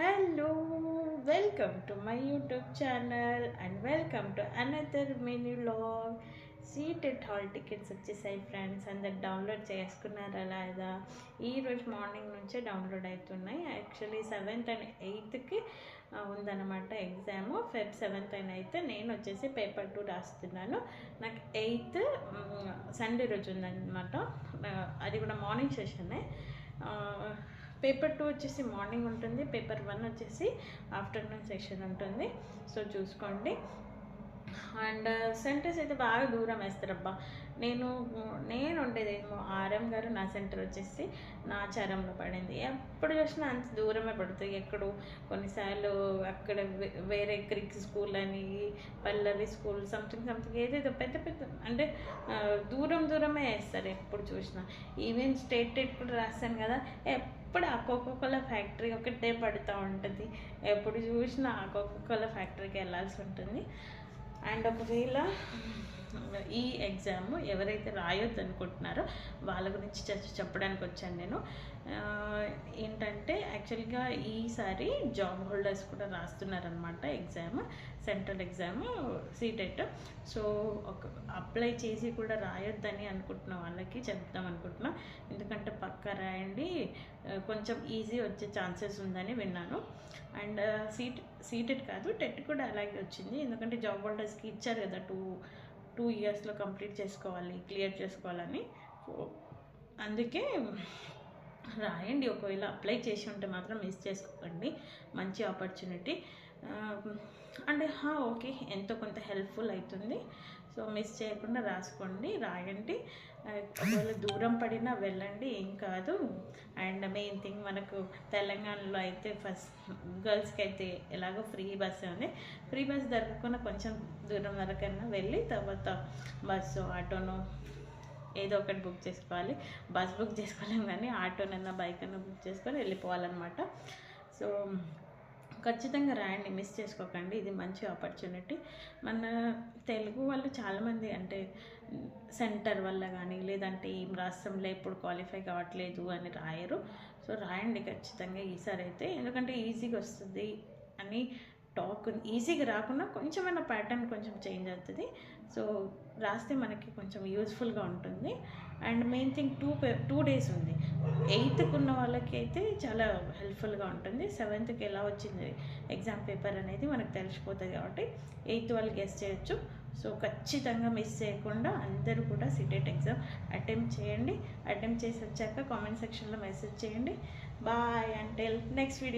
Hello, welcome to my YouTube channel and welcome to another mini vlog. Seated hall tickets వచ్చేసాయి friends. అందరు download చేసుకున్నారా లేదా? ఈరోజు morning నుంచే డౌన్లోడ్ అవుతున్నాయి. యాక్చువల్లీ 7th and 8th ఉందన్నమాట exam. Feb 7th and 8th నేను వచ్చేసి పేపర్ 2 రాస్తున్నాను. నాకు 8th సండే రోజు ఉందన్నమాట. అది కూడా మార్నింగ్ సెషనే. పేపర్ 2 వచ్చేసి మార్నింగ్ ఉంటుంది, పేపర్ 1 వచ్చేసి ఆఫ్టర్నూన్ సెషన్ ఉంటుంది. సో చూసుకోండి. అండ్ సెంటర్స్ అయితే బాగా దూరం వేస్తారబ్బా. నేను ఉండేదేమో ఆర్ఎం గారు, నా సెంటర్ వచ్చేసి నాచారంలో పడింది. ఎప్పుడు చూసినా అంత దూరమే పడుతుంది. ఎక్కడో కొన్నిసార్లు అక్కడ వేరే క్రిక్ స్కూల్ అని, పల్లవి స్కూల్, సంథింగ్ ఏదేదో పెద్ద అంటే దూరమే వేస్తారు ఎప్పుడు చూసినా. ఈవెన్ స్టేట్ కూడా రాస్తాను కదా, ఎప్పుడు ఆ కోకోకోలా ఫ్యాక్టరీ ఒకటే పడుతూ ఉంటుంది. ఎప్పుడు చూసినా ఆ కోకోకోలా ఫ్యాక్టరీకి వెళ్ళాల్సి ఉంటుంది. అండ్ ఒకవేళ ఈ ఎగ్జామ్ ఎవరైతే రాయొద్దు అనుకుంటున్నారో వాళ్ళ గురించి చెప్పడానికి వచ్చాను నేను. ఏంటంటే యాక్చువల్గా ఈసారి జాబ్ హోల్డర్స్ కూడా రాస్తున్నారనమాట exam, central exam CTET. So apply చేసి కూడా రాయొద్దని అనుకుంటున్న వాళ్ళకి చెప్తాం అనుకుంటున్నా. ఎందుకంటే పక్కా రాయండి, కొంచెం ఈజీ వచ్చే ఛాన్సెస్ ఉందని విన్నాను. అండ్ సీటెట్ కాదు, టెట్ కూడా అలాగే వచ్చింది. ఎందుకంటే జాబ్ హోల్డర్స్కి ఇచ్చారు కదా, 2 yearsలో కంప్లీట్ చేసుకోవాలి, క్లియర్ చేసుకోవాలని. సో అందుకే రాయండి. ఒకవేళ అప్లై చేసి ఉంటే మాత్రం మిస్ చేసుకోకండి, మంచి ఆపర్చునిటీ. అంటే ఓకే, ఎంతో కొంత హెల్ప్ఫుల్ అవుతుంది. సో మిస్ చేయకుండా రాసుకోండి, రాయండి. ఒకవేళ దూరం పడినా వెళ్ళండి, ఏం కాదు. అండ్ మెయిన్ థింగ్, మనకు తెలంగాణలో అయితే ఫస్ట్ గర్ల్స్కి అయితే ఎలాగో ఫ్రీ బస్ ఉంది. ఫ్రీ బస్ దొరకకుండా కొంచెం దూరం వరకైనా వెళ్ళి తర్వాత బస్సు, ఆటోనో ఏదో ఒకటి బుక్ చేసుకోవాలి. బస్ బుక్ చేసుకోలేము కానీ ఆటోనైనా బైక్ అయినా బుక్ చేసుకొని వెళ్ళిపోవాలన్నమాట. సో ఖచ్చితంగా రాయండి, మిస్ చేసుకోకండి. ఇది మంచి ఆపర్చునిటీ. మన తెలుగు వాళ్ళు చాలామంది అంటే సెంటర్ వల్ల కానీ, లేదంటే ఏం రాష్ట్రంలో ఎప్పుడు క్వాలిఫై కావట్లేదు అని రాయరు. సో రాయండి ఖచ్చితంగా ఈసారి అయితే. ఎందుకంటే ఈజీగా వస్తుంది అని టాక్. ఈజీగా రాకుండా కొంచెమైనా ప్యాటర్న్ కొంచెం చేంజ్ అవుతుంది. సో రాస్తే మనకి కొంచెం యూస్ఫుల్గా ఉంటుంది. అండ్ మెయిన్ థింగ్ 2 days ఉంది. 8th ఉన్న వాళ్ళకి అయితే చాలా హెల్ప్ఫుల్గా ఉంటుంది. 7th ఎలా వచ్చింది ఎగ్జామ్ పేపర్ అనేది మనకు తెలిసిపోతుంది కాబట్టి 8th వాళ్ళు గెస్ చేయొచ్చు. సో ఖచ్చితంగా మిస్ చేయకుండా అందరూ కూడా సీటెట్ ఎగ్జామ్ అటెంప్ట్ చేయండి. అటెంప్ట్ చేసి వచ్చాక కామెంట్ సెక్షన్లో మెసేజ్ చేయండి. Bye, until next video.